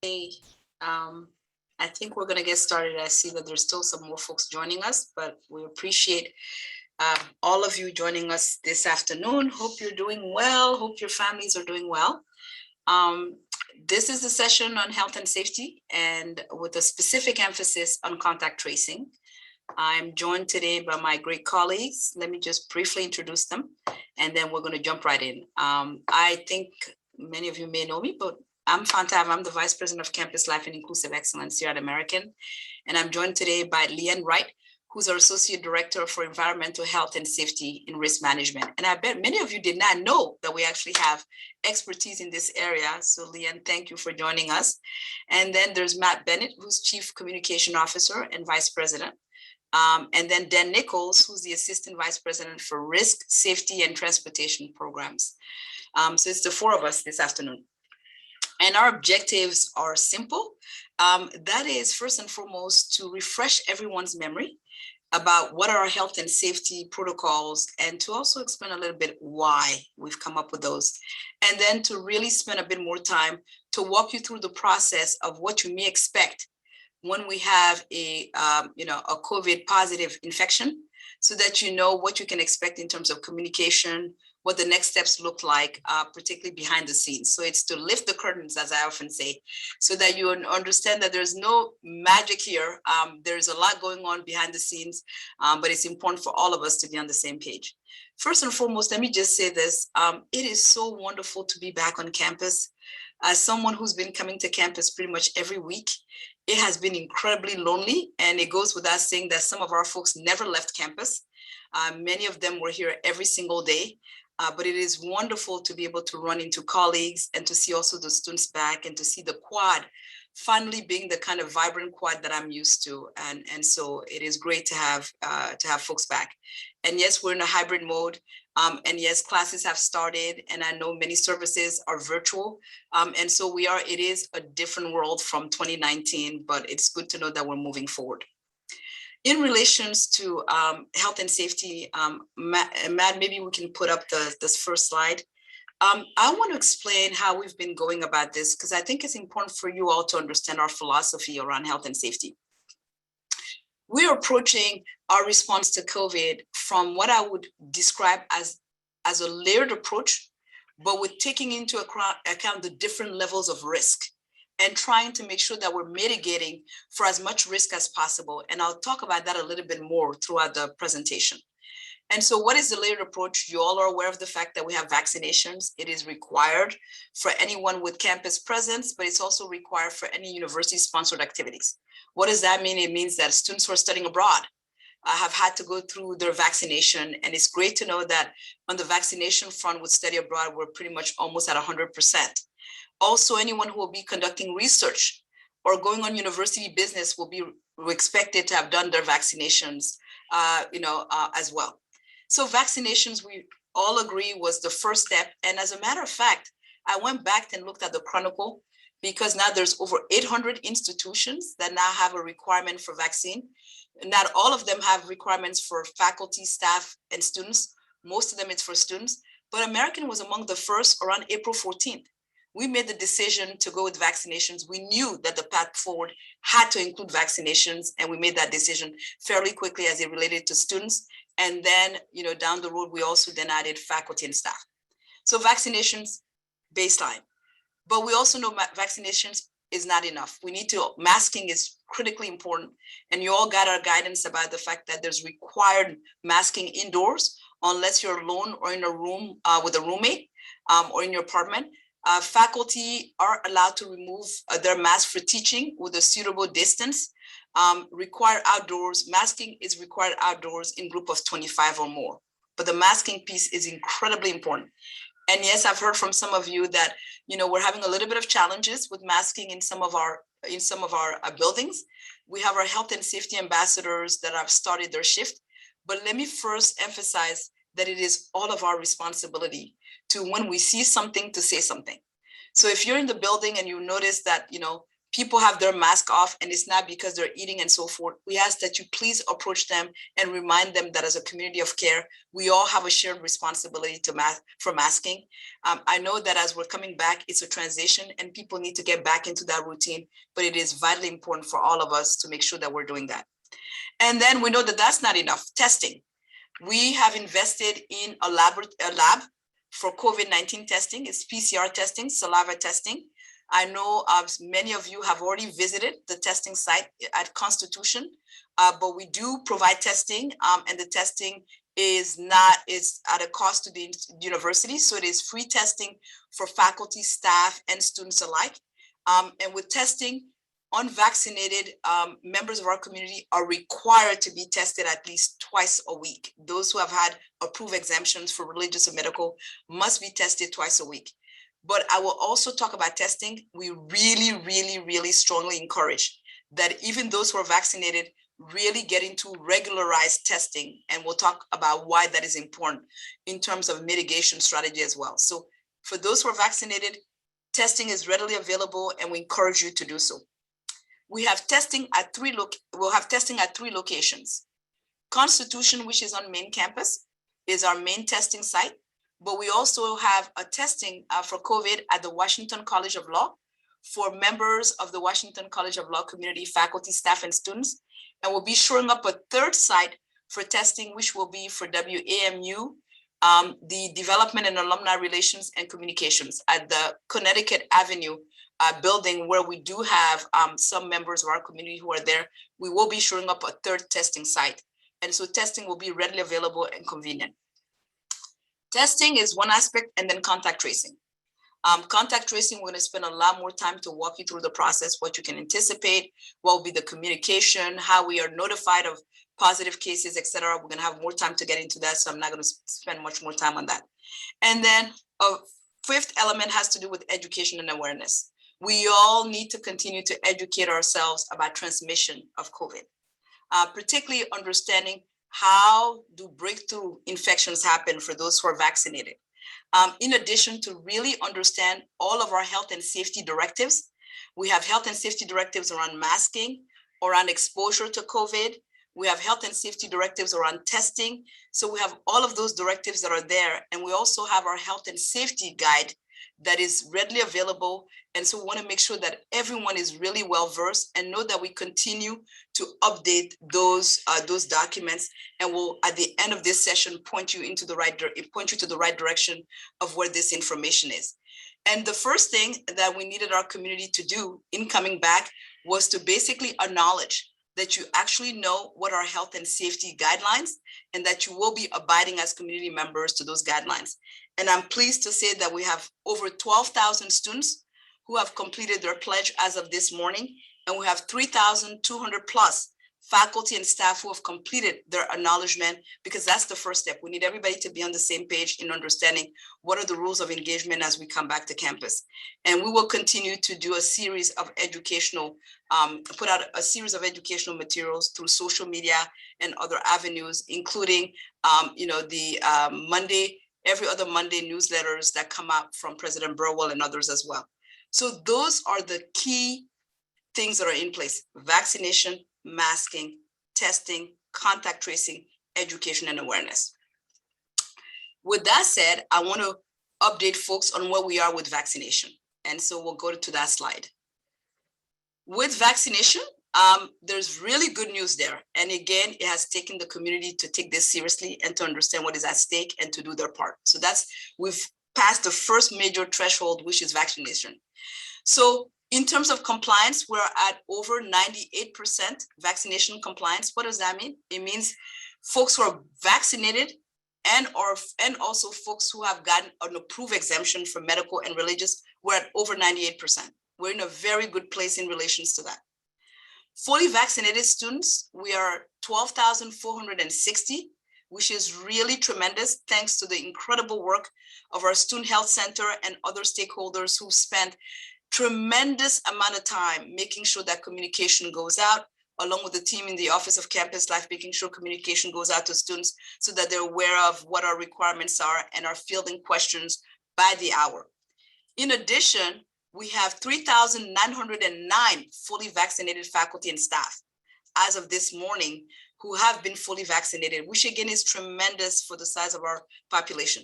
Hey, I think we're going to get started. I see that there's still some more folks joining us, but we appreciate all of you joining us this afternoon. Hope you're doing well. Hope your families are doing well. Um, this is a session on health and safety and with a specific emphasis on contact tracing. I'm joined today by my great colleagues. Let me just briefly introduce them, and then we're going to jump right in. I think many of you may know me, but I'm Fantav. I'm the Vice President of Campus Life and Inclusive Excellence here at American. And I'm joined today by Leanne Wright, who's our Associate Director for Environmental Health and Safety in Risk Management. And I bet many of you did not know that we actually have expertise in this area. So Leanne, thank you for joining us. And then there's Matt Bennett, who's Chief Communication Officer and Vice President. And then Dan Nichols, who's the Assistant Vice President for Risk, Safety, and Transportation Programs. So it's the four of us this afternoon. And our objectives are simple. That is, first and foremost, to refresh everyone's memory about what are our health and safety protocols, and to also explain a little bit why we've come up with those. And then to really spend a bit more time to walk you through the process of what you may expect when we have a COVID positive infection, so that you know what you can expect in terms of communication, what the next steps look like, particularly behind the scenes. So it's to lift the curtains, as I often say, so that you understand that there's no magic here. There's a lot going on behind the scenes, but it's important for all of us to be on the same page. First and foremost, let me just say this. It is so wonderful to be back on campus. As someone who's been coming to campus pretty much every week, it has been incredibly lonely, and it goes without saying that some of our folks never left campus. Many of them were here every single day. But it is wonderful to be able to run into colleagues and to see also the students back, and to see the quad finally being the kind of vibrant quad that I'm used to. And so it is great to have folks back. And yes, we're in a hybrid mode. And yes, classes have started, and I know many services are virtual. And so it is a different world from 2019, but it's good to know that we're moving forward. In relations to health and safety, Matt, maybe we can put up this first slide. I want to explain how we've been going about this, because I think it's important for you all to understand our philosophy around health and safety. We're approaching our response to COVID from what I would describe as a layered approach, but with taking into account the different levels of risk, and trying to make sure that we're mitigating for as much risk as possible. And I'll talk about that a little bit more throughout the presentation. And so what is the layered approach? You all are aware of the fact that we have vaccinations. It is required for anyone with campus presence, but it's also required for any university-sponsored activities. What does that mean? It means that students who are studying abroad have had to go through their vaccination. And it's great to know that on the vaccination front with study abroad, we're pretty much almost at 100%. Also, anyone who will be conducting research or going on university business will be expected to have done their vaccinations, as well. So vaccinations, we all agree, was the first step. And as a matter of fact, I went back and looked at the Chronicle, because now there's over 800 institutions that now have a requirement for vaccine. Not all of them have requirements for faculty, staff, and students. Most of them it's for students, but American was among the first around April 14th. We made the decision to go with vaccinations. We knew that the path forward had to include vaccinations, and we made that decision fairly quickly as it related to students. And then, down the road, we also then added faculty and staff. So vaccinations, baseline. But we also know vaccinations is not enough. Masking is critically important. And you all got our guidance about the fact that there's required masking indoors, unless you're alone or in a room with a roommate or in your apartment. Faculty are allowed to remove their mask for teaching with a suitable distance. Required outdoors, masking is required outdoors in group of 25 or more. But the masking piece is incredibly important. And yes, I've heard from some of you that, we're having a little bit of challenges with masking in some of our buildings. We have our health and safety ambassadors that have started their shift. But let me first emphasize that it is all of our responsibility to, when we see something, to say something. So if you're in the building and you notice that, people have their mask off and it's not because they're eating and so forth, we ask that you please approach them and remind them that as a community of care, we all have a shared responsibility for masking. I know that as we're coming back, it's a transition and people need to get back into that routine, but it is vitally important for all of us to make sure that we're doing that. And then we know that that's not enough. Testing. We have invested in a lab for COVID-19 testing. It's PCR testing, saliva testing. I know many of you have already visited the testing site at Constitution, but we do provide testing, and the testing is at a cost to the university. So it is free testing for faculty, staff, and students alike. And with testing, unvaccinated members of our community are required to be tested at least twice a week. Those who have had approved exemptions for religious or medical must be tested twice a week. But I will also talk about testing. We really, really, really strongly encourage that even those who are vaccinated really get into regularized testing. And we'll talk about why that is important in terms of mitigation strategy as well. So for those who are vaccinated, testing is readily available and we encourage you to do so. We have testing at we'll have testing at 3 locations. Constitution, which is on main campus, is our main testing site. But we also have a testing for COVID at the Washington College of Law for members of the Washington College of Law community, faculty, staff, and students. And we'll be showing up a 3rd site for testing, which will be for WAMU, the Development and Alumni Relations and Communications at the Connecticut Avenue building, where we do have some members of our community who are there. We will be showing up a 3rd testing site. And so testing will be readily available and convenient. Testing is one aspect, and then contact tracing. Contact tracing, we're going to spend a lot more time to walk you through the process, what you can anticipate, what will be the communication, how we are notified of positive cases, et cetera. We're going to have more time to get into that, so I'm not going to spend much more time on that. And then a 5th element has to do with education and awareness. We all need to continue to educate ourselves about transmission of COVID, particularly understanding how do breakthrough infections happen for those who are vaccinated. In addition to really understand all of our health and safety directives, we have health and safety directives around masking, around exposure to COVID. We have health and safety directives around testing. So we have all of those directives that are there. And we also have our health and safety guide that is readily available. And so we want to make sure that everyone is really well versed and know that we continue to update those documents. And we'll, at the end of this session, point you to the right direction of where this information is. And the first thing that we needed our community to do in coming back was to basically acknowledge that you actually know what are health and safety guidelines and that you will be abiding as community members to those guidelines. And I'm pleased to say that we have over 12,000 students who have completed their pledge as of this morning, and we have 3,200 plus faculty and staff who have completed their acknowledgement, because that's the first step. We need everybody to be on the same page in understanding what are the rules of engagement as we come back to campus. And we will continue to do a series of educational, put out a series of educational materials through social media and other avenues, including, every other Monday newsletters that come out from President Burwell and others as well. So those are the key things that are in place: vaccination, masking, testing, contact tracing, education, and awareness. With that said, I want to update folks on where we are with vaccination. And so we'll go to that slide. With vaccination, there's really good news there. And again, it has taken the community to take this seriously and to understand what is at stake and to do their part. So we've passed the first major threshold, which is vaccination. So in terms of compliance, we're at over 98% vaccination compliance. What does that mean? It means folks who are vaccinated and also folks who have gotten an approved exemption for medical and religious, we're at over 98%. We're in a very good place in relations to that. Fully vaccinated students, we are 12,460, which is really tremendous, thanks to the incredible work of our Student Health Center and other stakeholders who spent tremendous amount of time making sure that communication goes out, along with the team in the Office of Campus Life, making sure communication goes out to students so that they're aware of what our requirements are and are fielding questions by the hour. In addition, we have 3,909 fully vaccinated faculty and staff as of this morning who have been fully vaccinated, which again is tremendous for the size of our population.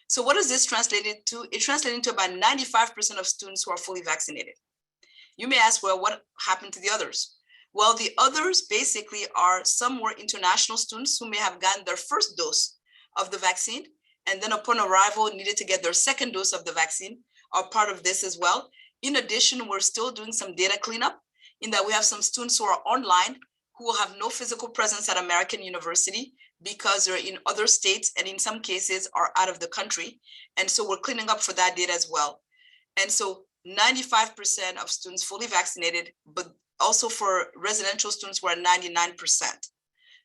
So what does this translate into? It translates into about 95% of students who are fully vaccinated. You may ask, well, what happened to the others? Well, the others basically are some were international students who may have gotten their first dose of the vaccine, and then upon arrival needed to get their second dose of the vaccine, are part of this as well. In addition, we're still doing some data cleanup in that we have some students who are online who will have no physical presence at American University because they're in other states and in some cases are out of the country. And so we're cleaning up for that data as well. And so 95% of students fully vaccinated, but also for residential students, we're at 99%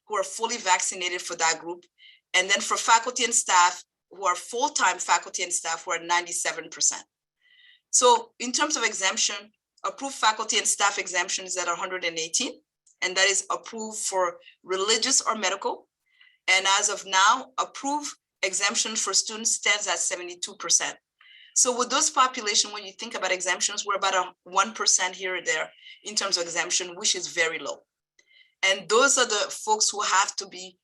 who are fully vaccinated for that group. And then for faculty and staff who are full-time faculty and staff, we're at 97%. So in terms of exemption, approved faculty and staff exemption is at 118, and that is approved for religious or medical. And as of now, approved exemption for students stands at 72%. So with those population, when you think about exemptions, we're about a 1% here or there in terms of exemption, which is very low. And those are the folks who have to be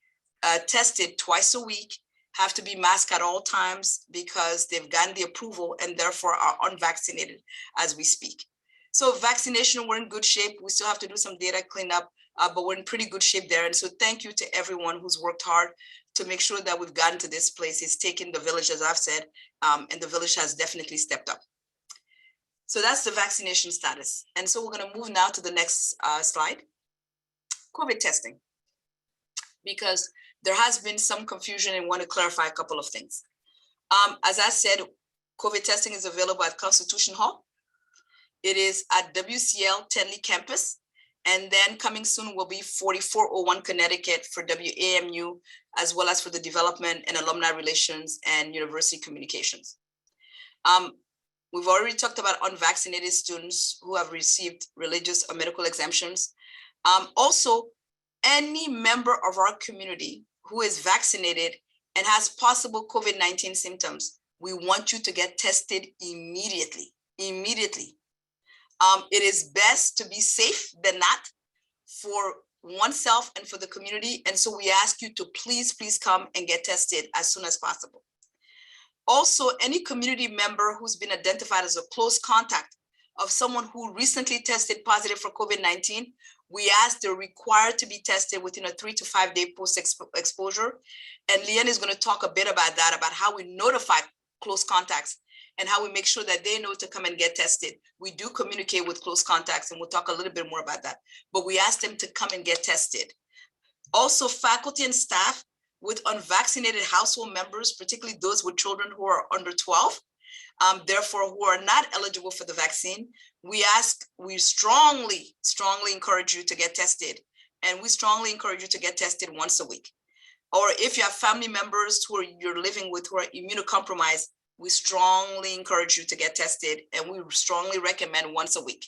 tested twice a week, have to be masked at all times because they've gotten the approval and therefore are unvaccinated as we speak. So vaccination, we're in good shape. We still have to do some data cleanup, but we're in pretty good shape there. And so thank you to everyone who's worked hard to make sure that we've gotten to this place. It's taken the village, as I've said, and the village has definitely stepped up. So that's the vaccination status. And so we're gonna move now to the next slide, COVID testing, because there has been some confusion and want to clarify a couple of things. As I said, COVID testing is available at Constitution Hall. It is at WCL Tenley campus. And then coming soon will be 4401 Connecticut for WAMU, as well as for the development and alumni relations and university communications. We've already talked about unvaccinated students who have received religious or medical exemptions. Also, any member of our community who is vaccinated and has possible COVID-19 symptoms, we want you to get tested immediately. It is best to be safe than not for oneself and for the community. And so we ask you to please come and get tested as soon as possible. Also, any community member who's been identified as a close contact of someone who recently tested positive for COVID-19, we ask they're required to be tested within a 3 to 5 day post-exposure. And Leanne is going to talk a bit about that, about how we notify close contacts and how we make sure that they know to come and get tested. We do communicate with close contacts, and we'll talk a little bit more about that, but we ask them to come and get tested. Also, faculty and staff with unvaccinated household members, particularly those with children who are under 12, therefore who are not eligible for the vaccine, we strongly encourage you to get tested. And we strongly encourage you to get tested once a week. Or if you have family members who you're living with who are immunocompromised, we strongly encourage you to get tested, and we strongly recommend once a week.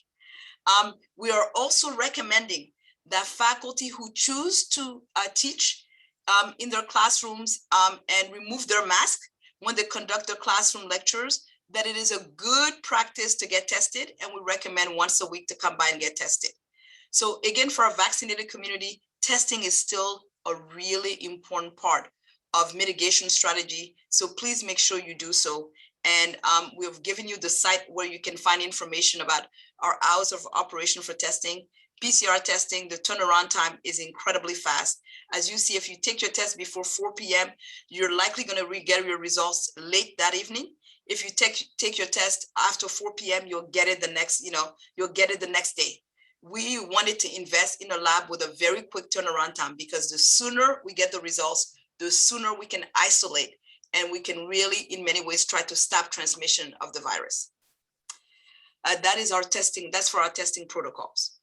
We are also recommending that faculty who choose to teach in their classrooms and remove their mask when they conduct their classroom lectures, that it is a good practice to get tested, and we recommend once a week to come by and get tested. So again, for our vaccinated community, testing is still a really important part of mitigation strategy. So please make sure you do so. And we've given you the site where you can find information about our hours of operation for testing. PCR testing, the turnaround time is incredibly fast. As you see, if you take your test before 4 p.m., you're likely going to get your results late that evening. If you take your test after 4 p.m., you'll get it the next day. We wanted to invest in a lab with a very quick turnaround time, because the sooner we get the results, the sooner we can isolate, and we can really, in many ways, try to stop transmission of the virus. That is our testing. That's for our testing protocols.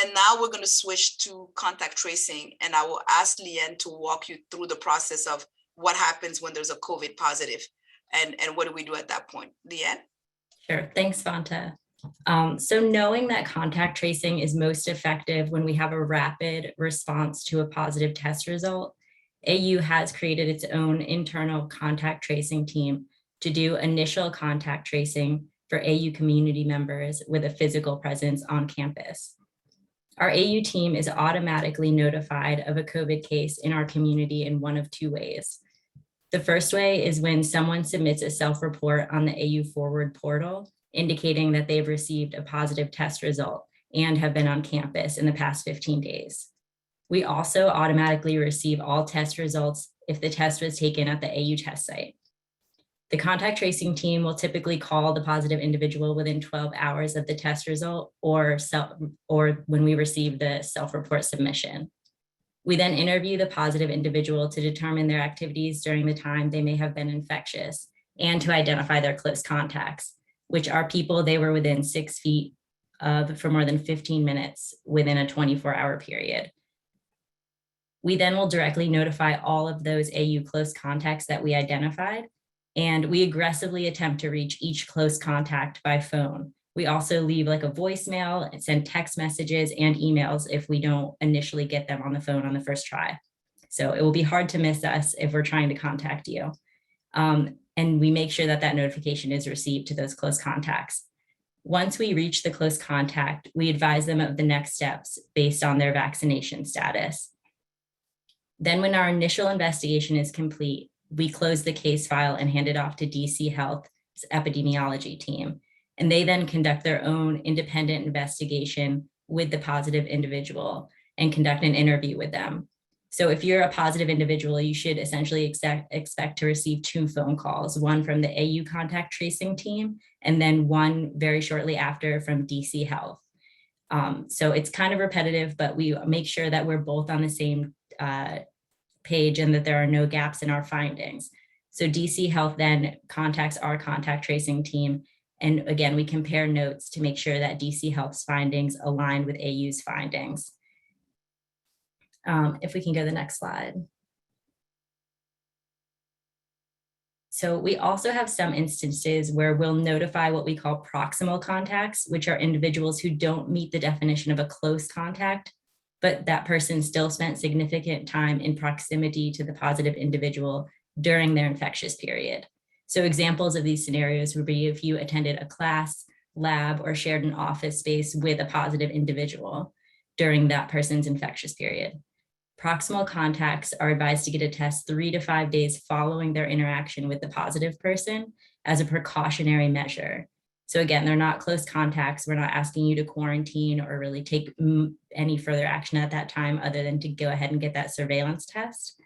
And now we're going to switch to contact tracing, and I will ask Leanne to walk you through the process of what happens when there's a COVID positive, and what do we do at that point. Leanne? Sure. Thanks, Vanta. So knowing that contact tracing is most effective when we have a rapid response to a positive test result, AU has created its own internal contact tracing team to do initial contact tracing for AU community members with a physical presence on campus. Our AU team is automatically notified of a COVID case in our community in one of two ways. The first way is when someone submits a self-report on the AU Forward portal, indicating that they've received a positive test result and have been on campus in the past 15 days. We also automatically receive all test results if the test was taken at the AU test site. The contact tracing team will typically call the positive individual within 12 hours of the test result or when we receive the self-report submission. We then interview the positive individual to determine their activities during the time they may have been infectious and to identify their close contacts, which are people they were within 6 feet of for more than 15 minutes within a 24-hour period. We then will directly notify all of those AU close contacts that we identified, and we aggressively attempt to reach each close contact by phone. We also leave like a voicemail and send text messages and emails if we don't initially get them on the phone on the first try. So it will be hard to miss us if we're trying to contact you. And we make sure that that notification is received to those close contacts. Once we reach the close contact, we advise them of the next steps based on their vaccination status. Then when our initial investigation is complete, we close the case file and hand it off to DC Health's epidemiology team. And they then conduct their own independent investigation with the positive individual and conduct an interview with them. So if you're a positive individual, you should essentially expect to receive 2 phone calls, one from the AU contact tracing team, and then one very shortly after from DC Health. So it's kind of repetitive, but we make sure that we're both on the same page and that there are no gaps in our findings. So DC Health then contacts our contact tracing team. And again, we compare notes to make sure that DC Health's findings align with AU's findings. If we can go to the next slide. So we also have some instances where we'll notify what we call proximal contacts, which are individuals who don't meet the definition of a close contact, but that person still spent significant time in proximity to the positive individual during their infectious period. So examples of these scenarios would be if you attended a class, lab, or shared an office space with a positive individual during that person's infectious period. Proximal contacts are advised to get a test 3 to 5 days following their interaction with the positive person as a precautionary measure. So again, they're not close contacts. We're not asking you to quarantine or really take any further action at that time other than to go ahead and get that surveillance test.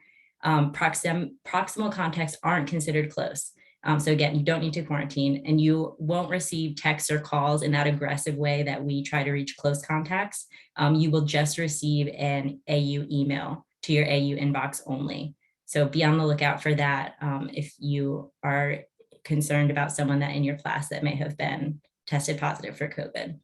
Proximal contacts aren't considered close. So again, you don't need to quarantine, and you won't receive texts or calls in that aggressive way that we try to reach close contacts. You will just receive an AU email to your AU inbox only. So be on the lookout for that if you are concerned about someone that in your class that may have been tested positive for COVID.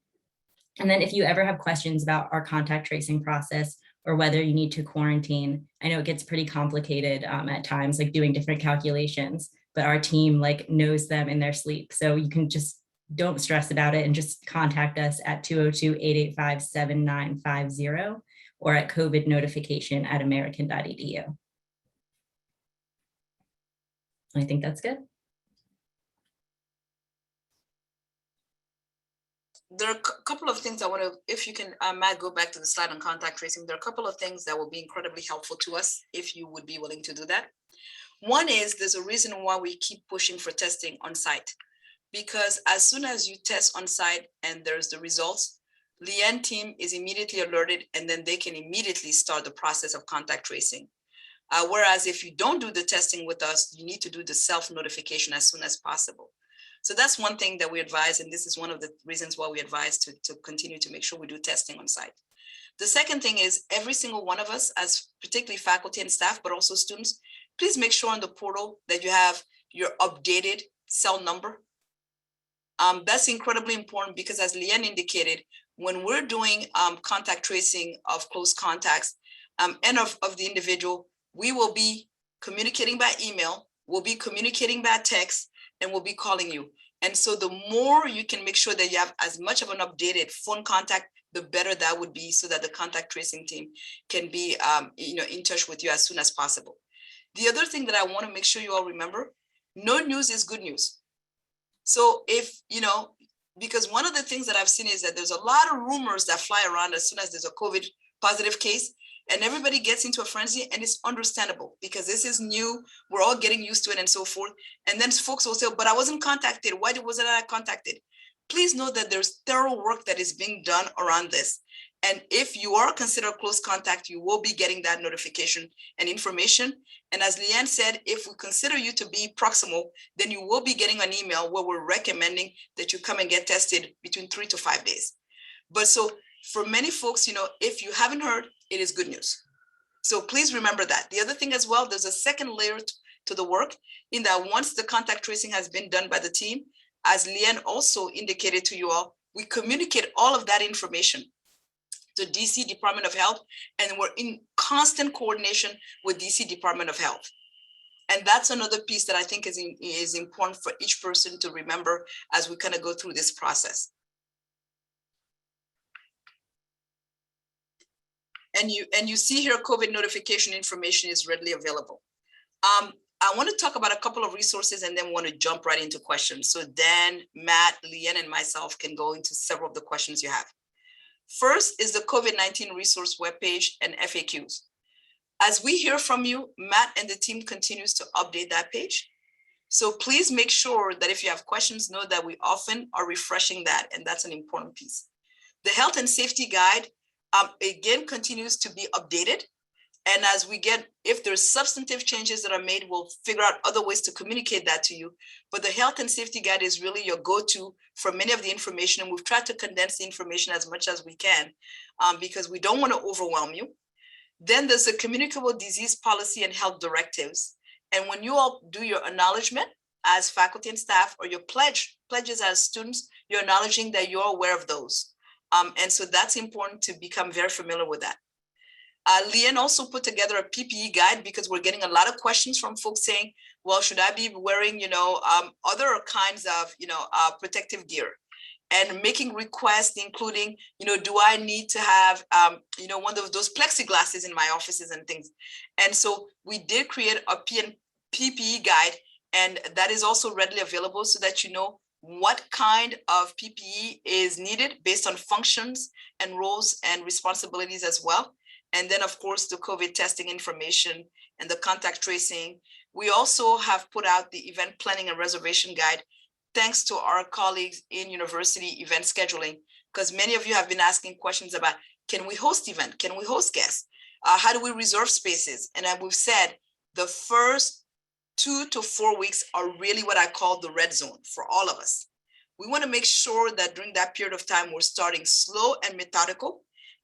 And then if you ever have questions about our contact tracing process or whether you need to quarantine, I know it gets pretty complicated at times, like doing different calculations, but our team knows them in their sleep. So you can just don't stress about it and just contact us at 202-885-7950 or at covidnotification@american.edu. I think that's good. There are a couple of things I want to, if you can, Matt, go back to the slide on contact tracing. There are a couple of things that will be incredibly helpful to us if you would be willing to do that. One is there's a reason why we keep pushing for testing on site, because as soon as you test on site and there's the results, Leanne team is immediately alerted and then they can immediately start the process of contact tracing. Whereas if you don't do the testing with us, you need to do the self-notification as soon as possible. So that's one thing that we advise, and this is one of the reasons why we advise to continue to make sure we do testing on site. The second thing is every single one of us, as particularly faculty and staff, but also students, please make sure on the portal that you have your updated cell number. That's incredibly important because as Leanne indicated, when we're doing contact tracing of close contacts and of the individual, we will be communicating by email, we'll be communicating by text, and we'll be calling you. And so the more you can make sure that you have as much of an updated phone contact, the better that would be so that the contact tracing team can be in touch with you as soon as possible. The other thing that I want to make sure you all remember, no news is good news. So if, because one of the things that I've seen is that there's a lot of rumors that fly around as soon as there's a COVID positive case, and everybody gets into a frenzy, and it's understandable because this is new. We're all getting used to it and so forth. And then folks will say, but I wasn't contacted. Why wasn't I contacted? Please know that there's thorough work that is being done around this. And if you are considered close contact, you will be getting that notification and information. And as Leanne said, if we consider you to be proximal, then you will be getting an email where we're recommending that you come and get tested between 3 to 5 days. But so for many folks, if you haven't heard, it is good news. So please remember that. The other thing as well, there's a second layer to the work in that once the contact tracing has been done by the team, as Leanne also indicated to you all, we communicate all of that information to DC Department of Health, and we're in constant coordination with DC Department of Health. And that's another piece that I think is important for each person to remember as we kind of go through this process. And you see here, COVID notification information is readily available. I want to talk about a couple of resources and then want to jump right into questions. So Dan, Matt, Leanne, and myself can go into several of the questions you have. First is the COVID-19 resource webpage and FAQs. As we hear from you, Matt and the team continues to update that page. So please make sure that if you have questions, know that we often are refreshing that, and that's an important piece. The health and safety guide, again, continues to be updated. And as we if there's substantive changes that are made, we'll figure out other ways to communicate that to you. But the health and safety guide is really your go-to for many of the information. And we've tried to condense the information as much as we can because we don't want to overwhelm you. Then there's the communicable disease policy and health directives. And when you all do your acknowledgement as faculty and staff, or your pledges as students, you're acknowledging that you're aware of those. And so that's important to become very familiar with that. Leanne also put together a PPE guide because we're getting a lot of questions from folks saying, well, should I be wearing, other kinds of, protective gear? And making requests, including, do I need to have, one of those plexiglasses in my offices and things. And so we did create a PPE guide, and that is also readily available so that you know what kind of PPE is needed based on functions and roles and responsibilities as well. And then, of course, the COVID testing information and the contact tracing. We also have put out the event planning and reservation guide, thanks to our colleagues in university event scheduling, because many of you have been asking questions about, can we host event? Can we host guests? How do we reserve spaces? And we've said the first 2 to 4 weeks are really what I call the red zone for all of us. We want to make sure that during that period of time, we're starting slow and methodical,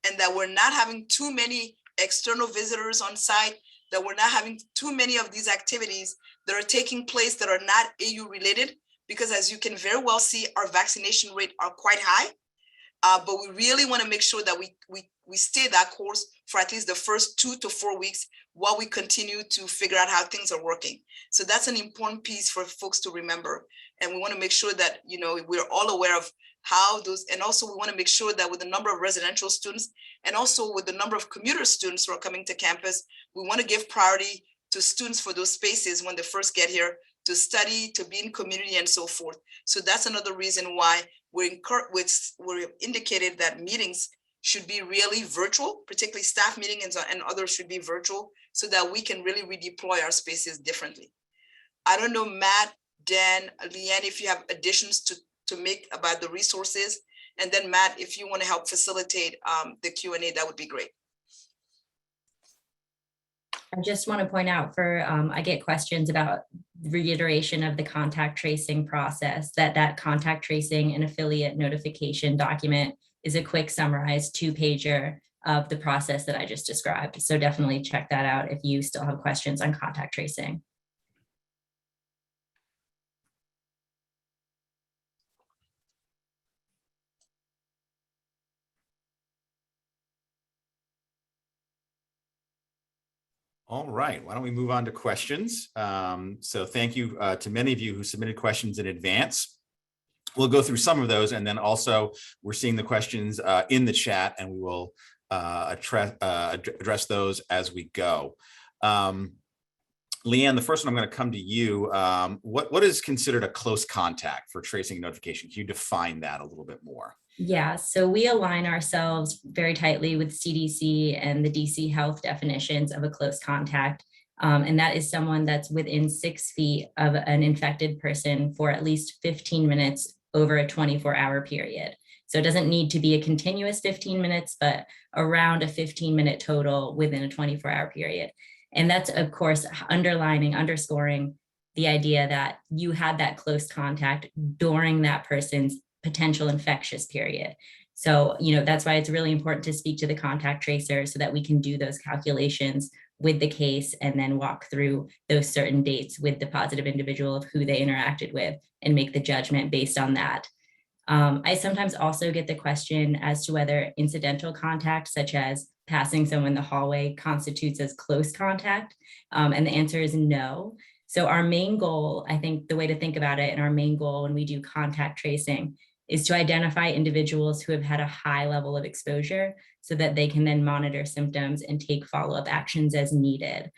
and that we're not having too many external visitors on site, that we're not having too many of these activities that are taking place that are not AU related, because as you can very well see, our vaccination rate are quite high, but we really want to make sure that we stay that course for at least the first 2 to 4 weeks while we continue to figure out how things are working. So that's an important piece for folks to remember. And we want to make sure that, we're all aware of how those, and also we want to make sure that with the number of residential students and also with the number of commuter students who are coming to campus, we want to give priority to students for those spaces when they first get here to study, to be in community and so forth. So that's another reason why we're indicated that meetings should be really virtual, particularly staff meetings and others should be virtual so that we can really redeploy our spaces differently. I don't know, Matt, Dan, Leanne, if you have additions to make about the resources. And then Matt, if you want to help facilitate the Q&A, that would be great. I just want to point out I get questions about reiteration of the contact tracing process, that contact tracing and affiliate notification document is a quick summarized 2-pager of the process that I just described. So definitely check that out if you still have questions on contact tracing. All right, why don't we move on to questions? So thank you to many of you who submitted questions in advance. We'll go through some of those, and then also we're seeing the questions in the chat, and we will address those as we go. Leanne, the first one I'm going to come to you. What is considered a close contact for tracing notification? Can you define that a little bit more? Yeah, so we align ourselves very tightly with CDC and the DC Health definitions of a close contact. And that is someone that's within 6 feet of an infected person for at least 15 minutes over a 24-hour period. So it doesn't need to be a continuous 15 minutes, but around a 15-minute total within a 24-hour period. And that's, of course, underscoring the idea that you had that close contact during that person's potential infectious period. So, that's why it's really important to speak to the contact tracer so that we can do those calculations with the case and then walk through those certain dates with the positive individual of who they interacted with and make the judgment based on that. I sometimes also get the question as to whether incidental contact, such as passing someone in the hallway, constitutes as close contact. And the answer is no. So our main goal, I think the way to think about it, and our main goal when we do contact tracing is to identify individuals who have had a high level of exposure so that they can then monitor symptoms and take follow-up actions as needed.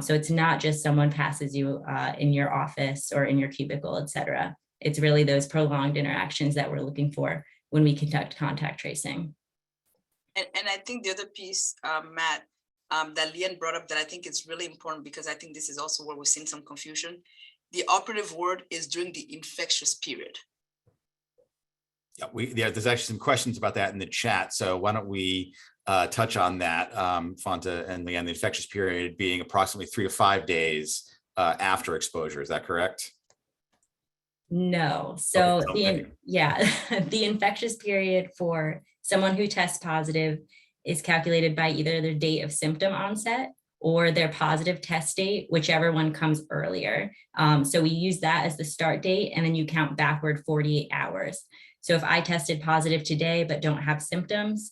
So it's not just someone passes you in your office or in your cubicle, et cetera. It's really those prolonged interactions that we're looking for when we conduct contact tracing. And I think the other piece, Matt, that Leanne brought up that I think is really important, because I think this is also where we're seeing some confusion. The operative word is during the infectious period. Yeah, there's actually some questions about that in the chat. So why don't we touch on that, Fanta and Leanne, the infectious period being approximately 3 to 5 days after exposure. Is that correct? No. So Okay, the infectious period for someone who tests positive is calculated by either their date of symptom onset or their positive test date, whichever one comes earlier. So we use that as the start date, and then you count backward 48 hours. So if I tested positive today but don't have symptoms,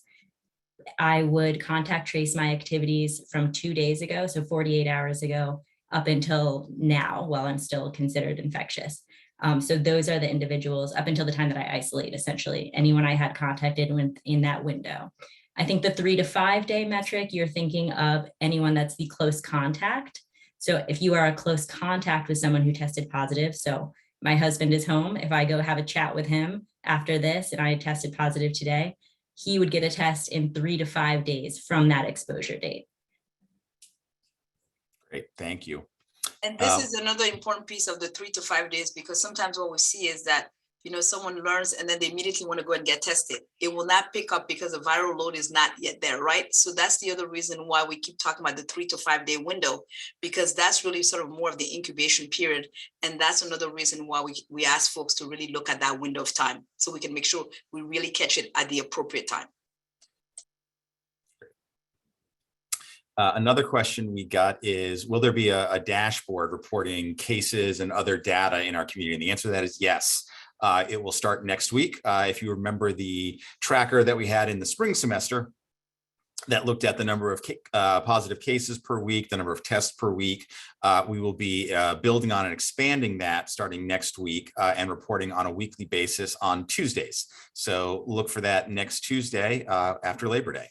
I would contact trace my activities from 2 days ago, so 48 hours ago, up until now, while I'm still considered infectious. So those are the individuals up until the time that I isolate, essentially, anyone I had contacted in that window. I think the 3 to 5 day metric, you're thinking of anyone that's the close contact. So if you are a close contact with someone who tested positive, so my husband is home, if I go have a chat with him after this and I tested positive today, he would get a test in 3 to 5 days from that exposure date. great, thank you. And this is another important piece of the 3 to 5 days, because sometimes what we see is that, someone learns and then they immediately want to go and get tested. It will not pick up because the viral load is not yet there, right? So that's the other reason why we keep talking about the 3 to 5 day window, because that's really sort of more of the incubation period. And that's another reason why we ask folks to really look at that window of time so we can make sure we really catch it at the appropriate time. Another question we got is, will there be a dashboard reporting cases and other data in our community? And the answer to that is yes. It will start next week. If you remember the tracker that we had in the spring semester that looked at the number of positive cases per week, the number of tests per week, we will be building on and expanding that starting next week and reporting on a weekly basis on Tuesdays. So look for that next Tuesday after Labor Day.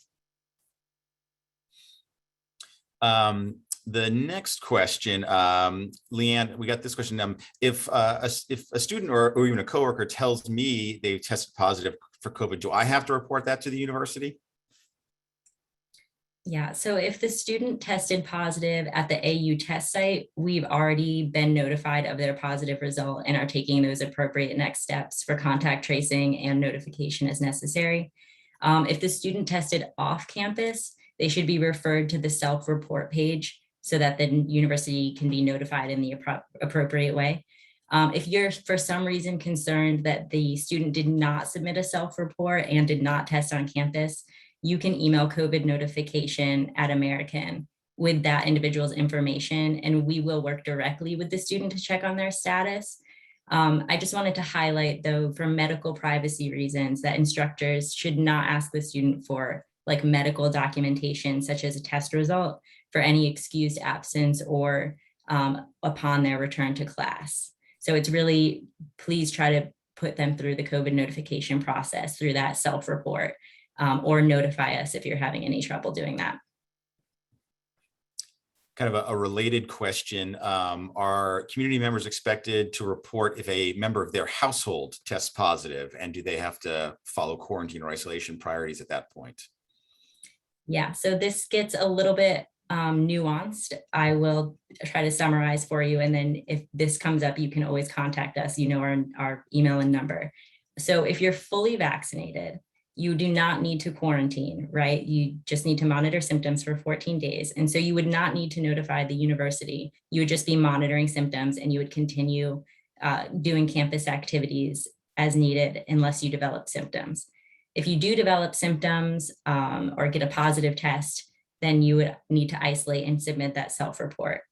The next question, Leanne, we got this question. If a student or even a coworker tells me they've tested positive for COVID, do I have to report that to the university? Yeah, so if the student tested positive at the AU test site, we've already been notified of their positive result and are taking those appropriate next steps for contact tracing and notification as necessary. If the student tested off campus, they should be referred to the self-report page so that the university can be notified in the appropriate way. If you're for some reason concerned that the student did not submit a self-report and did not test on campus, you can email COVID notification at American with that individual's information, and we will work directly with the student to check on their status. I just wanted to highlight, though, for medical privacy reasons, that instructors should not ask the student for medical documentation, such as a test result, for any excused absence or upon their return to class. So it's really, please try to put them through the COVID notification process through that self-report, or notify us if you're having any trouble doing that. kind of a related question. Are community members expected to report if a member of their household tests positive, and do they have to follow quarantine or isolation priorities at that point? Yeah, so this gets a little bit nuanced. I will try to summarize for you, and then if this comes up, you can always contact us. You know our email and number. So if you're fully vaccinated, you do not need to quarantine, right? You just need to monitor symptoms for 14 days. And so you would not need to notify the university. You would just be monitoring symptoms, and you would continue doing campus activities as needed unless you develop symptoms. If you do develop symptoms or get a positive test, then you would need to isolate and submit that self-report.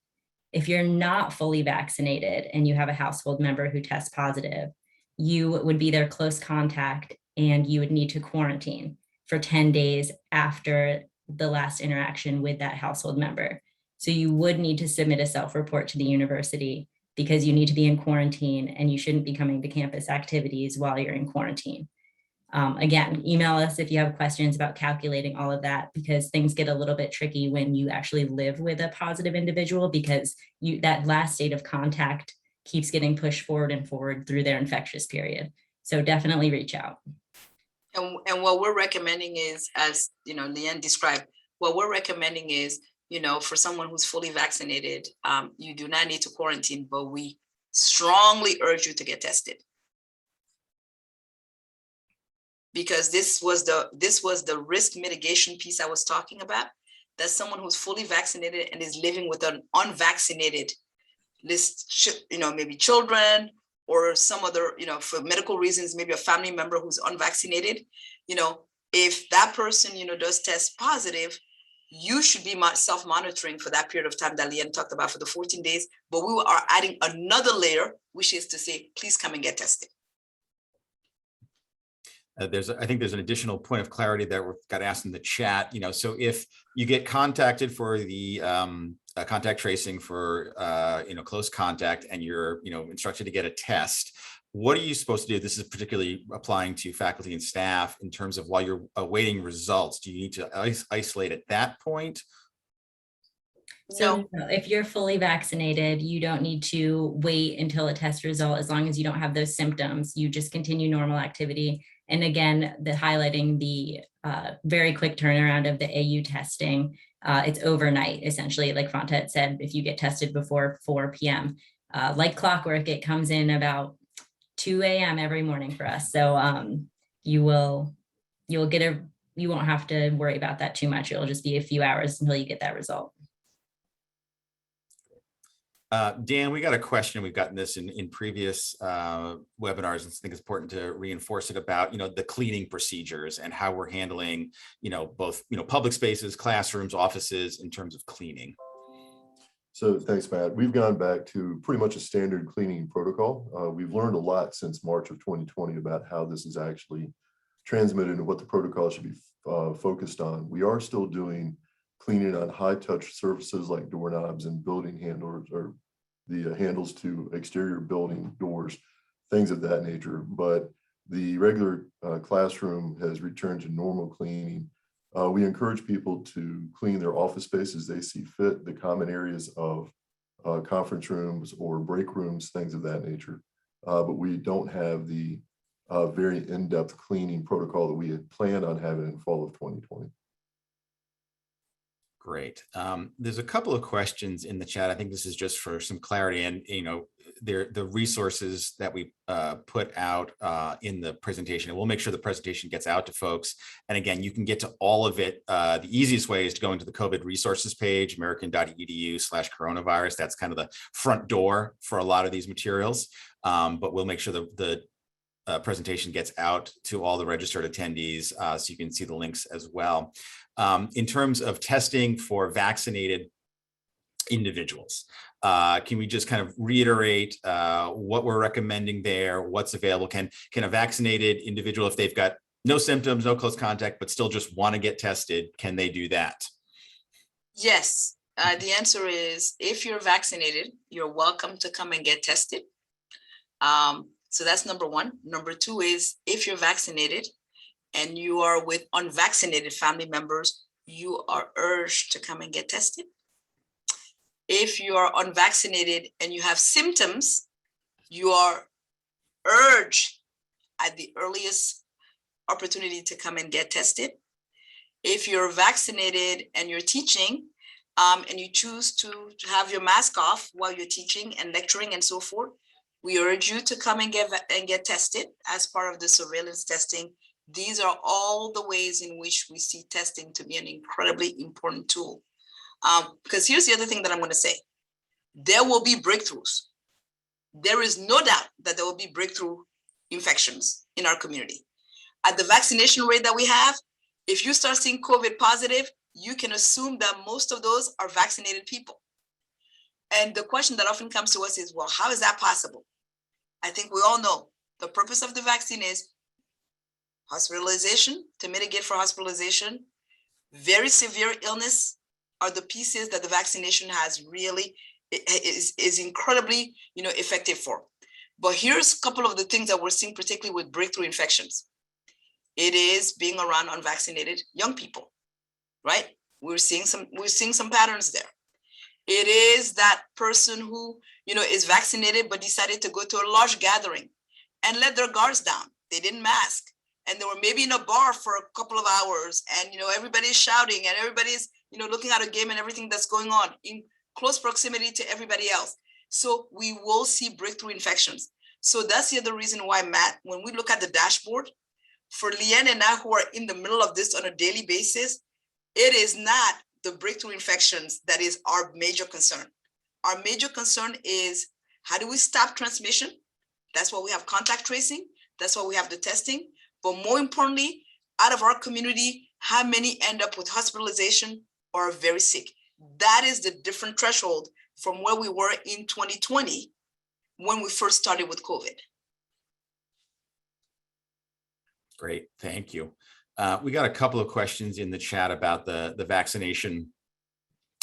If you're not fully vaccinated and you have a household member who tests positive, you would be their close contact, and you would need to quarantine for 10 days after the last interaction with that household member. So you would need to submit a self-report to the university because you need to be in quarantine, and you shouldn't be coming to campus activities while you're in quarantine. Again, email us if you have questions about calculating all of that, because things get a little bit tricky when you actually live with a positive individual, because that last state of contact keeps getting pushed forward and forward through their infectious period. So definitely reach out. And what we're recommending is, as Leanne described, what we're recommending is, for someone who's fully vaccinated, you do not need to quarantine, but we strongly urge you to get tested. Because this was the risk mitigation piece I was talking about. That's someone who's fully vaccinated and is living with an unvaccinated list, maybe children or some other, for medical reasons, maybe a family member who's unvaccinated. If that person, does test positive, you should be self-monitoring for that period of time that Leanne talked about for the 14 days. But we are adding another layer, which is to say, please come and get tested. I think there's an additional point of clarity that got asked in the chat. So if you get contacted for the contact tracing for close contact, and you're instructed to get a test, what are you supposed to do? This is particularly applying to faculty and staff in terms of while you're awaiting results. Do you need to isolate at that point? So if you're fully vaccinated, you don't need to wait until a test result. As long as you don't have those symptoms, you just continue normal activity. And again, highlighting the very quick turnaround of the AU testing. It's overnight, essentially, like Fontaine said. If you get tested before 4 p.m., like clockwork, it comes in about 2 a.m. every morning for us. So you won't have to worry about that too much. It'll just be a few hours until you get that result. Dan, we got a question. We've gotten this in previous webinars, and I think it's important to reinforce it about, the cleaning procedures and how we're handling, both, public spaces, classrooms, offices in terms of cleaning. So thanks, Matt. We've gone back to pretty much a standard cleaning protocol. We've learned a lot since March of 2020 about how this is actually transmitted and what the protocol should be focused on. We are still doing cleaning on high touch surfaces like doorknobs and building handles, or the handles to exterior building doors, things of that nature. But the regular classroom has returned to normal cleaning. We encourage people to clean their office space as they see fit, the common areas of conference rooms or break rooms, things of that nature. But we don't have the very in-depth cleaning protocol that we had planned on having in fall of 2020. Great. There's a couple of questions in the chat. I think this is just for some clarity, and the resources that we put out in the presentation. And we'll make sure the presentation gets out to folks. And again, you can get to all of it. The easiest way is to go into the COVID resources page, american.edu/coronavirus. That's kind of the front door for a lot of these materials. But we'll make sure the presentation gets out to all the registered attendees, so you can see the links as well. In terms of testing for vaccinated individuals, can we just kind of reiterate what we're recommending there, what's available? Can a vaccinated individual, if they've got no symptoms, no close contact, but still just want to get tested, can they do that? Yes, the answer is, if you're vaccinated, you're welcome to come and get tested. So that's number one. Number two is, if you're vaccinated and you are with unvaccinated family members, you are urged to come and get tested. If you are unvaccinated and you have symptoms, you are urged at the earliest opportunity to come and get tested. If you're vaccinated and you're teaching, and you choose to have your mask off while you're teaching and lecturing and so forth, we urge you to come and get tested as part of the surveillance testing. These are all the ways in which we see testing to be an incredibly important tool. Because here's the other thing that I'm going to say. There will be breakthroughs. There is no doubt that there will be breakthrough infections in our community. At the vaccination rate that we have, if you start seeing COVID positive, you can assume that most of those are vaccinated people. And the question that often comes to us is, well, how is that possible? I think we all know the purpose of the vaccine is hospitalization, to mitigate for hospitalization. Very severe illness are the pieces that the vaccination has really is incredibly, effective for. But here's a couple of the things that we're seeing, particularly with breakthrough infections. It is being around unvaccinated young people, right? We're seeing some patterns there. It is that person who, is vaccinated but decided to go to a large gathering and let their guards down. They didn't mask, and they were maybe in a bar for a couple of hours, and everybody's shouting and everybody's looking at a game and everything that's going on in close proximity to everybody else. So we will see breakthrough infections. So that's the other reason why, Matt, when we look at the dashboard, for Leanne and I, who are in the middle of this on a daily basis, it is not the breakthrough infections that is our major concern. Our major concern is, how do we stop transmission? That's why we have contact tracing. That's why we have the testing. But more importantly, out of our community, how many end up with hospitalization or are very sick? That is the different threshold from where we were in 2020 when we first started with COVID. Great, thank you. We got a couple of questions in the chat about the vaccination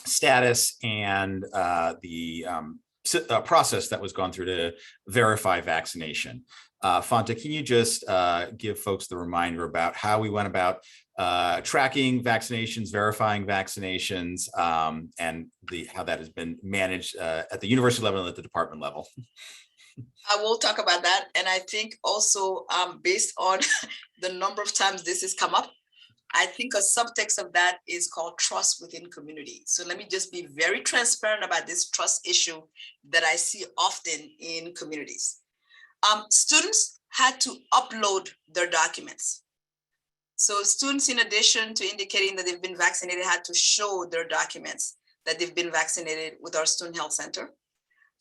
status and the process that was gone through to verify vaccination. Fanta, can you just give folks the reminder about how we went about tracking vaccinations, verifying vaccinations, and how that has been managed at the university level and at the department level? I will talk about that. And I think also based on the number of times this has come up, I think a subtext of that is called trust within community. So let me just be very transparent about this trust issue that I see often in communities. Students had to upload their documents. So students, in addition to indicating that they've been vaccinated, had to show their documents that they've been vaccinated with our student health center.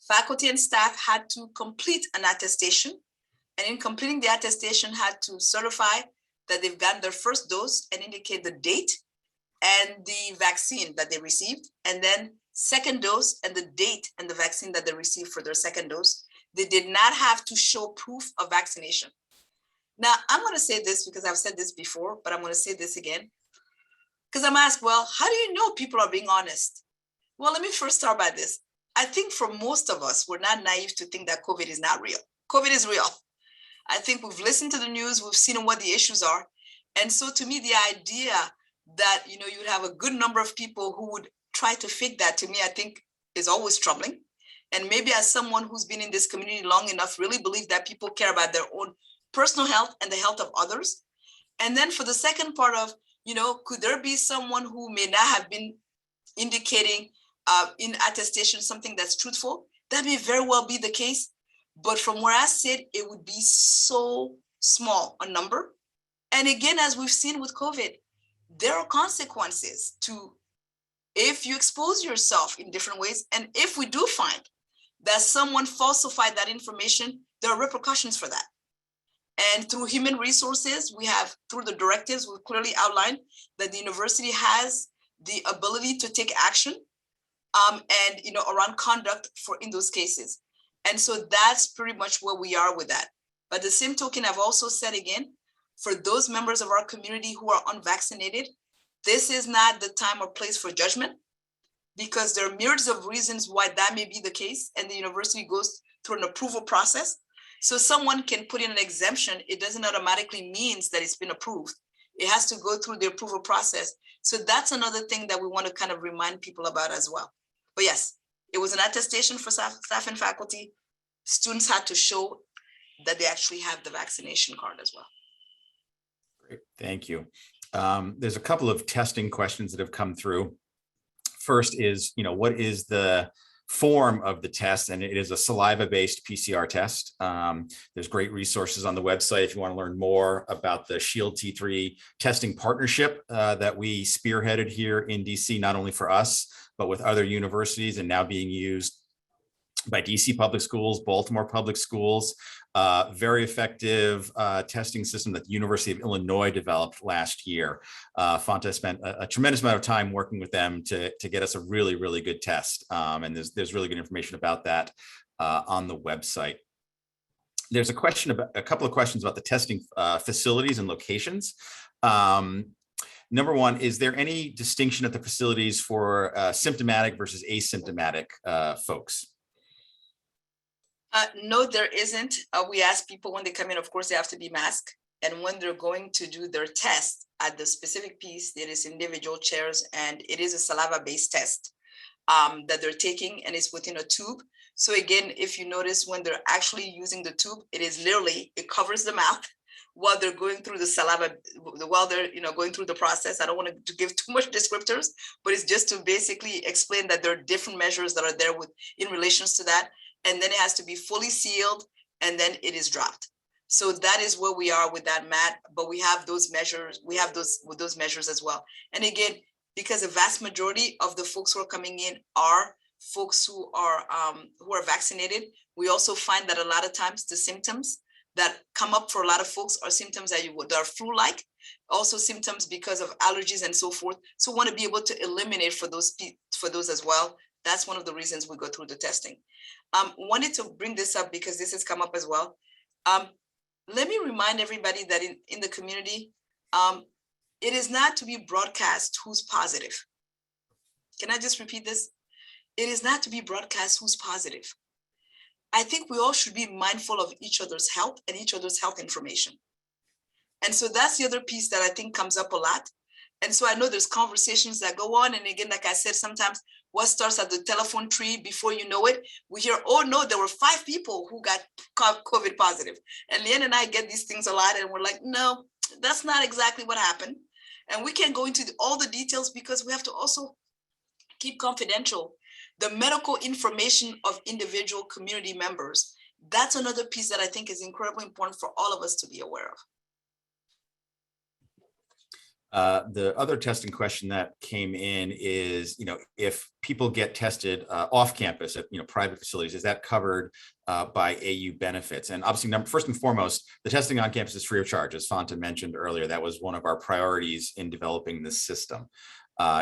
Faculty and staff had to complete an attestation, and in completing the attestation had to certify that they've gotten their first dose and indicate the date and the vaccine that they received, and then second dose and the date and the vaccine that they received for their second dose. They did not have to show proof of vaccination. Now, I'm going to say this because I've said this before, but I'm going to say this again. Because I'm asked, well, how do you know people are being honest? Well, let me first start by this. I think for most of us, we're not naive to think that COVID is not real. COVID is real. I think we've listened to the news, we've seen what the issues are. And so to me, the idea that, you'd have a good number of people who would try to fake that, to me, I think is always troubling. And maybe as someone who's been in this community long enough, really believe that people care about their own personal health and the health of others. And then for the second part of, could there be someone who may not have been indicating in attestation something that's truthful? That may very well be the case. But from where I sit, it would be so small a number. And again, as we've seen with COVID, there are consequences to if you expose yourself in different ways. And if we do find that someone falsified that information, there are repercussions for that. And through human resources, we have, through the directives, we've clearly outlined that the university has the ability to take action and around conduct for in those cases. And so that's pretty much where we are with that. But the same token, I've also said again, for those members of our community who are unvaccinated, this is not the time or place for judgment, because there are myriads of reasons why that may be the case, and the university goes through an approval process. So someone can put in an exemption. It doesn't automatically means that it's been approved. It has to go through the approval process. So that's another thing that we want to kind of remind people about as well. But yes, It was an attestation for staff and faculty. Students had to show that they actually have the vaccination card as well. Great, thank you. There's a couple of testing questions that have come through. First is, what is the form of the test? And it is a saliva-based PCR test. There's great resources on the website if you want to learn more about the Shield T3 testing partnership that we spearheaded here in DC, not only for us, but with other universities, and now being used by DC public schools, Baltimore public schools. Very effective testing system that the University of Illinois developed last year. Fanta spent a tremendous amount of time working with them to get us a really, really good test. And there's really good information about that on the website. There's a couple of questions about the testing facilities and locations. Number one, is there any distinction at the facilities for symptomatic versus asymptomatic folks? No, there isn't. We ask people when they come in, of course, they have to be masked. And when they're going to do their test at the specific piece, there is individual chairs, and it is a saliva-based test that they're taking, and it's within a tube. So again, if you notice when they're actually using the tube, it is literally, it covers the mouth while they're going through the saliva, while they're going through the process. I don't want to give too much descriptors, but it's just to basically explain that there are different measures that are there in relations to that. And then it has to be fully sealed, and then it is dropped. So that is where we are with that, Matt. But we have those measures. We have those measures as well. And again, because the vast majority of the folks who are coming in are folks who are vaccinated, we also find that a lot of times the symptoms that come up for a lot of folks are symptoms that are flu-like, also symptoms because of allergies and so forth. So we want to be able to eliminate for those as well. That's one of the reasons we go through the testing. Wanted to bring this up because this has come up as well. Let me remind everybody that in the community, it is not to be broadcast who's positive. Can I just repeat this? It is not to be broadcast who's positive. I think we all should be mindful of each other's health and each other's health information. And so that's the other piece that I think comes up a lot. And so I know there's conversations that go on. And again, like I said, sometimes what starts at the telephone tree, before you know it, we hear, oh no, there were 5 people who got COVID positive. And Leanne and I get these things a lot, and we're like, no, that's not exactly what happened. And we can't go into all the details because we have to also keep confidential the medical information of individual community members. That's another piece that I think is incredibly important for all of us to be aware of. The other testing question that came in is, if people get tested off campus at private facilities, is that covered by AU benefits? And obviously, first and foremost, the testing on campus is free of charge, as Fanta mentioned earlier. That was one of our priorities in developing this system.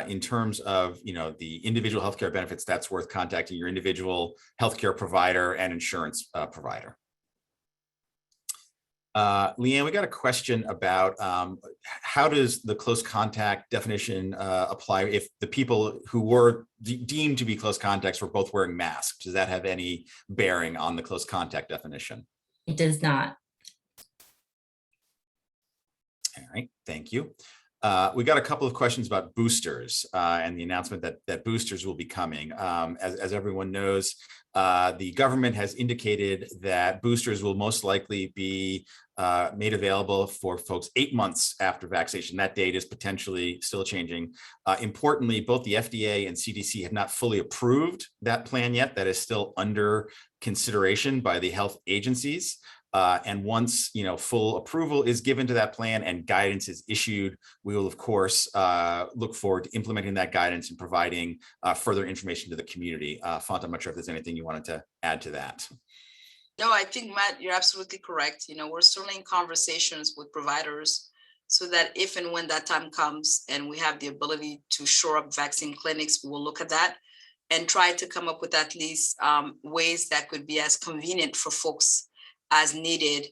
In terms of the individual healthcare benefits, that's worth contacting your individual healthcare provider and insurance provider. Leanne, we got a question about how does the close contact definition apply if the people who were deemed to be close contacts were both wearing masks? Does that have any bearing on the close contact definition? It does not. All right, thank you. We got a couple of questions about boosters and the announcement that boosters will be coming. As everyone knows, the government has indicated that boosters will most likely be made available for folks 8 months after vaccination. That date is potentially still changing. Importantly, both the FDA and CDC have not fully approved that plan yet. That is still under consideration by the health agencies. And once full approval is given to that plan and guidance is issued, we will of course look forward to implementing that guidance and providing further information to the community. Fanta, I'm not sure if there's anything you wanted to add to that. No, I think, Matt, you're absolutely correct. We're certainly in conversations with providers so that if and when that time comes and we have the ability to shore up vaccine clinics, we will look at that and try to come up with at least ways that could be as convenient for folks as needed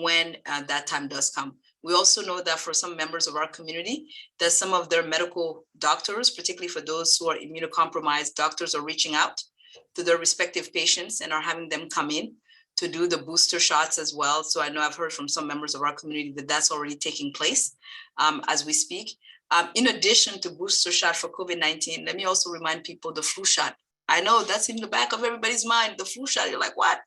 when that time does come. We also know that for some members of our community, that some of their medical doctors, particularly for those who are immunocompromised, doctors are reaching out to their respective patients and are having them come in to do the booster shots as well. So I know I've heard from some members of our community that that's already taking place as we speak. In addition to booster shot for COVID-19, let me also remind people the flu shot I know that's in the back of everybody's mind, the flu shot. You're like, what?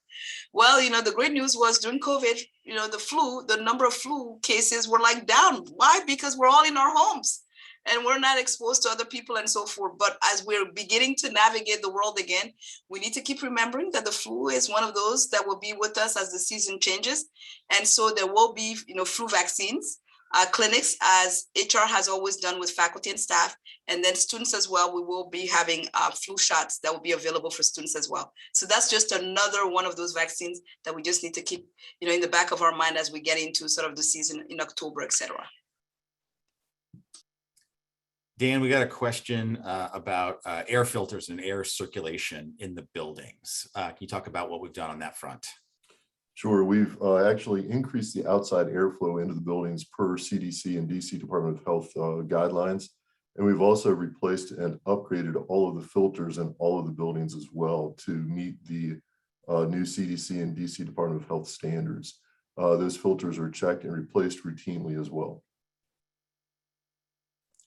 Well, the great news was during COVID, the number of flu cases were like down. Why? Because we're all in our homes and we're not exposed to other people and so forth. But as we're beginning to navigate the world again, we need to keep remembering that the flu is one of those that will be with us as the season changes. And so there will be, flu vaccines, clinics, as HR has always done with faculty and staff, and then students as well. We will be having flu shots that will be available for students as well. So that's just another one of those vaccines that we just need to keep, in the back of our mind as we get into sort of the season in October, etc. Dan, we got a question about air filters and air circulation in the buildings. Can you talk about what we've done on that front? Sure. We've actually increased the outside airflow into the buildings per CDC and DC Department of Health guidelines. And we've also replaced and upgraded all of the filters in all of the buildings as well to meet the new CDC and DC Department of Health standards. Those filters are checked and replaced routinely as well.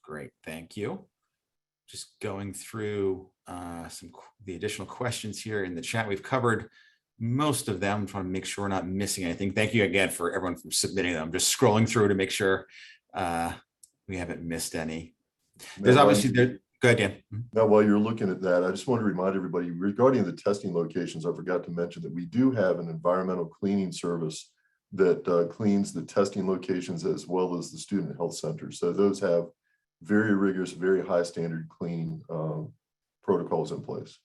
Great, thank you. Just going through the additional questions here in the chat. We've covered most of them. I'm trying to make sure we're not missing anything. Thank you again for everyone for submitting them. I'm just scrolling through to make sure we haven't missed any. There's obviously there. Go ahead, Dan. Now, while you're looking at that, I just want to remind everybody regarding the testing locations. I forgot to mention that we do have an environmental cleaning service that cleans the testing locations as well as the student health centers. So those have very rigorous, very high standard cleaning protocols in place.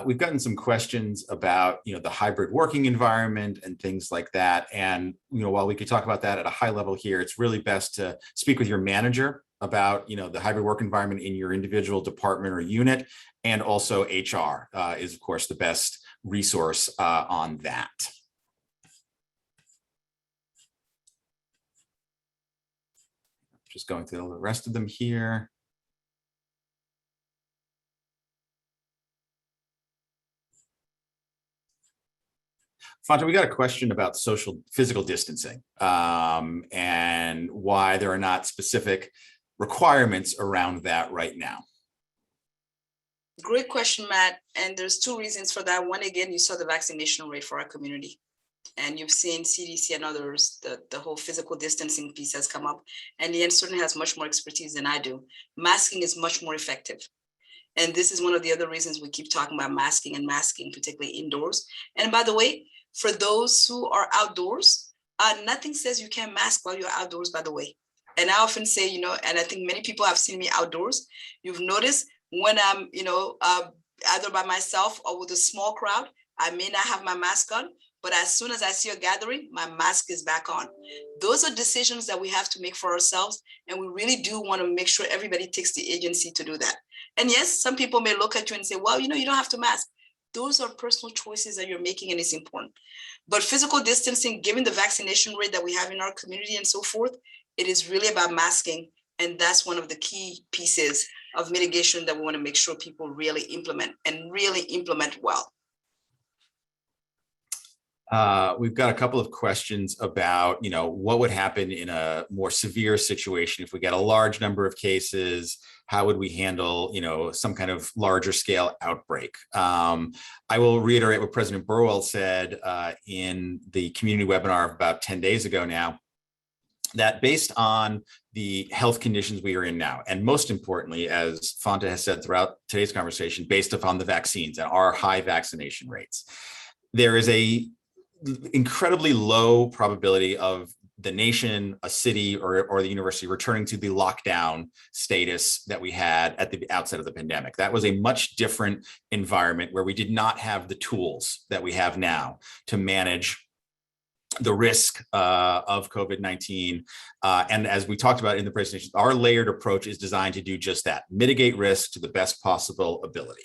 We've gotten some questions about, the hybrid working environment and things like that. And, while we could talk about that at a high level here, it's really best to speak with your manager about, the hybrid work environment in your individual department or unit. And also HR is, of course, the best resource on that. Just going through the rest of them here. Fanta, we got a question about physical distancing and why there are not specific requirements around that right now. Great question, Matt. And there's two reasons for that. One, again, you saw the vaccination rate for our community. And you've seen CDC and others, the whole physical distancing piece has come up. And Ian certainly has much more expertise than I do. Masking is much more effective. And this is one of the other reasons we keep talking about masking, particularly indoors. And by the way, for those who are outdoors, nothing says you can't mask while you're outdoors, by the way. And I often say, and I think many people have seen me outdoors. You've noticed when I'm, either by myself or with a small crowd, I may not have my mask on, but as soon as I see a gathering, my mask is back on. Those are decisions that we have to make for ourselves. And we really do want to make sure everybody takes the agency to do that. And yes, some people may look at you and say, well, you don't have to mask. Those are personal choices that you're making, and it's important. But physical distancing, given the vaccination rate that we have in our community and so forth, it is really about masking. And that's one of the key pieces of mitigation that we want to make sure people really implement and really implement well. We've got a couple of questions about, what would happen in a more severe situation if we get a large number of cases. How would we handle, some kind of larger scale outbreak? I will reiterate what President Burwell said in the community webinar about 10 days ago now, that based on the health conditions we are in now, and most importantly, as Fanta has said throughout today's conversation, based upon the vaccines and our high vaccination rates, there is a incredibly low probability of the nation, a city, or the university returning to the lockdown status that we had at the outset of the pandemic. That was a much different environment where we did not have the tools that we have now to manage the risk of COVID-19. And as we talked about in the presentation, our layered approach is designed to do just that, mitigate risk to the best possible ability.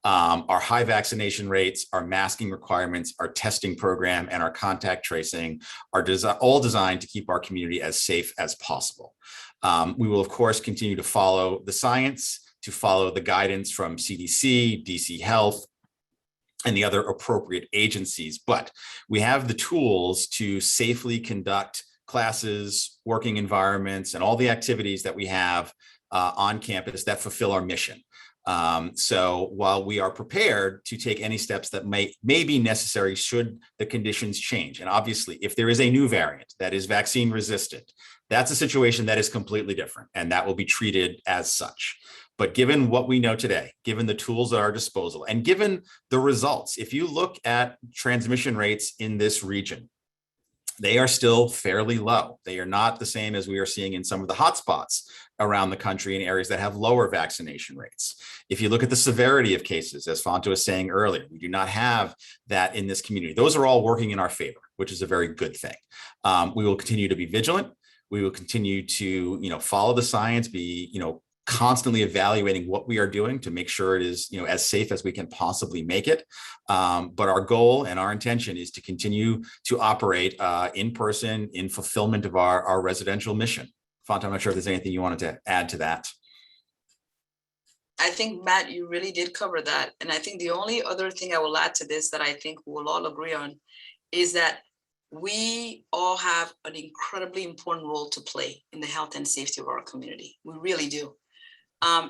Our high vaccination rates, our masking requirements, our testing program, and our contact tracing are all designed to keep our community as safe as possible. We will, of course, continue to follow the science, to follow the guidance from CDC, DC Health, and the other appropriate agencies. But we have the tools to safely conduct classes, working environments, and all the activities that we have on campus that fulfill our mission. So while we are prepared to take any steps that may be necessary should the conditions change, and obviously if there is a new variant that is vaccine resistant, that's a situation that is completely different and that will be treated as such. But given what we know today, given the tools at our disposal, and given the results, if you look at transmission rates in this region, they are still fairly low. They are not the same as we are seeing in some of the hotspots around the country in areas that have lower vaccination rates. If you look at the severity of cases, as Fonto was saying earlier, we do not have that in this community. Those are all working in our favor, which is a very good thing. We will continue to be vigilant. We will continue to, follow the science, be, constantly evaluating what we are doing to make sure it is, as safe as we can possibly make it. But our goal and our intention is to continue to operate in person in fulfillment of our residential mission. Fonto, I'm not sure if there's anything you wanted to add to that. I think, Matt, you really did cover that. And I think the only other thing I will add to this that I think we'll all agree on is that we all have an incredibly important role to play in the health and safety of our community. We really do.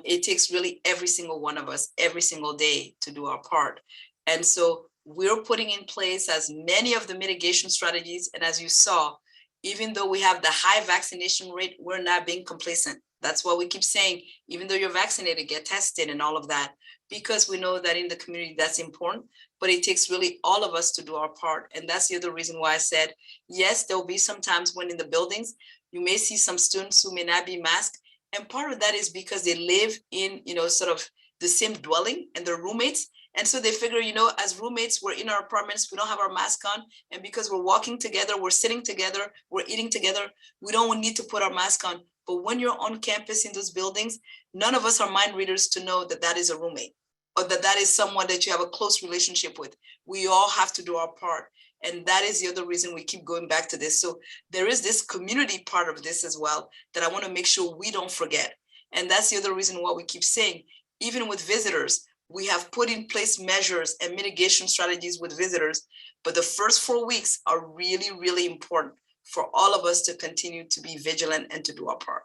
It takes really every single one of us every single day to do our part. And so we're putting in place as many of the mitigation strategies. And as you saw, even though we have the high vaccination rate, we're not being complacent. That's why we keep saying, even though you're vaccinated, get tested and all of that, because we know that in the community, that's important. But it takes really all of us to do our part. And that's the other reason why I said, yes, there'll be some times when in the buildings, you may see some students who may not be masked. And part of that is because they live in, sort of the same dwelling and their roommates. And so they figure, as roommates, we're in our apartments, we don't have our mask on. And because we're walking together, we're sitting together, we're eating together, we don't need to put our mask on. But when you're on campus in those buildings, none of us are mind readers to know that that is a roommate or that that is someone that you have a close relationship with. We all have to do our part. And that is the other reason we keep going back to this. So there is this community part of this as well that I want to make sure we don't forget. And that's the other reason why we keep saying, even with visitors, we have put in place measures and mitigation strategies with visitors. But the first 4 weeks are really, really important for all of us to continue to be vigilant and to do our part.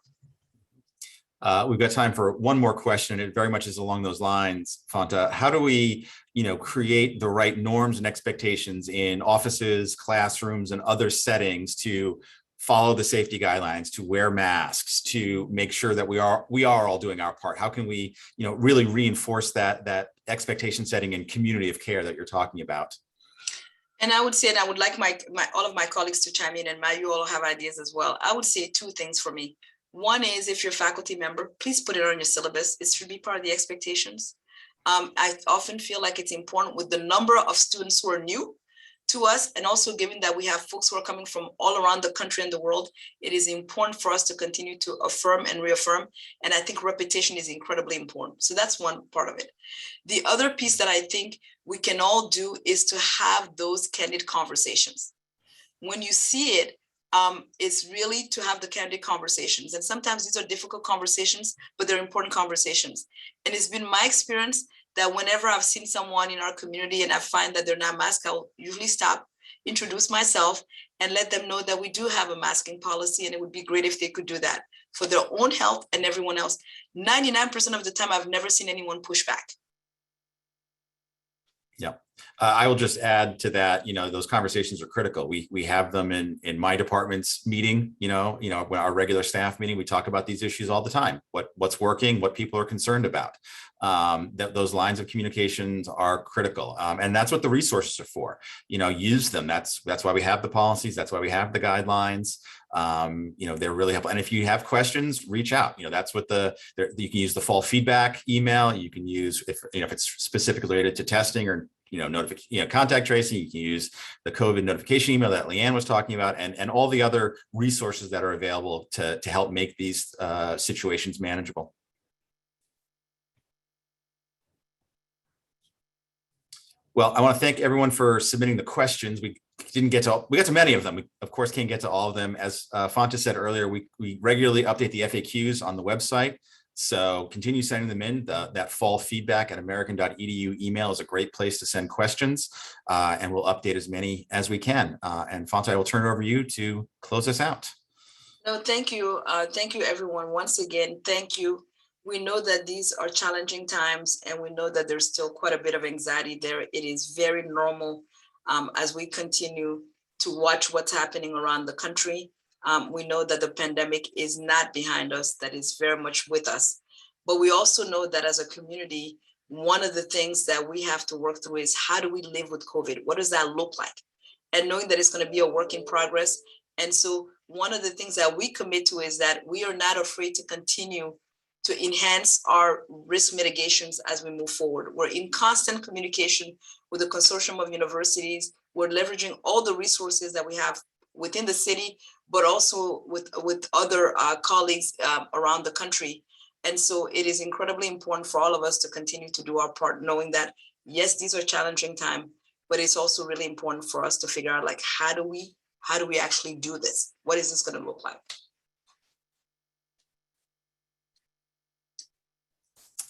We've got time for one more question. It very much is along those lines, Fonta. How do we, create the right norms and expectations in offices, classrooms, and other settings to follow the safety guidelines, to wear masks, to make sure that we are all doing our part? How can we, really reinforce that expectation setting and community of care that you're talking about? And I would say, and I would like all of my colleagues to chime in, and you all have ideas as well. I would say two things for me. One is, if you're a faculty member, please put it on your syllabus. It should be part of the expectations. I often feel like it's important with the number of students who are new to us, and also given that we have folks who are coming from all around the country and the world, it is important for us to continue to affirm and reaffirm. And I think repetition is incredibly important. So that's one part of it. The other piece that I think we can all do is to have those candid conversations. When you see it, it's really to have the candid conversations. And sometimes these are difficult conversations, but they're important conversations. And it's been my experience that whenever I've seen someone in our community and I find that they're not masked, I'll usually stop, introduce myself, and let them know that we do have a masking policy, and it would be great if they could do that for their own health and everyone else. 99% of the time, I've never seen anyone push back. Yeah. I will just add to that, those conversations are critical. We have them in my department's meeting, when our regular staff meeting, we talk about these issues all the time. What's working, what people are concerned about. Those lines of communications are critical. And that's what the resources are for. Use them. That's why we have the policies. That's why we have the guidelines. They're really helpful. And if you have questions, reach out. That's what you can use the fall feedback email. You can use, if it's specifically related to testing or contact tracing, you can use the COVID notification email that Leanne was talking about, and all the other resources that are available to help make these situations manageable. Well, I want to thank everyone for submitting the questions. We got to many of them. We of course can't get to all of them. As Fonta said earlier, we regularly update the FAQs on the website. So continue sending them in. That fall feedback at american.edu email is a great place to send questions, and we'll update as many as we can. And Fonta, I will turn it over to you to close us out. No, thank you. Thank you, everyone. Once again, thank you We know that these are challenging times, and we know that there's still quite a bit of anxiety there. It is very normal as we continue to watch what's happening around the country. We know that the pandemic is not behind us, that is very much with us. But we also know that as a community, one of the things that we have to work through is how do we live with COVID? What does that look like? And knowing that it's going to be a work in progress. And so one of the things that we commit to is that we are not afraid to continue to enhance our risk mitigations as we move forward. We're in constant communication with the consortium of universities. We're leveraging all the resources that we have within the city, but also with other colleagues around the country. And so it is incredibly important for all of us to continue to do our part, knowing that, yes, these are challenging times, but it's also really important for us to figure out, like, how do we actually do this? What is this going to look like?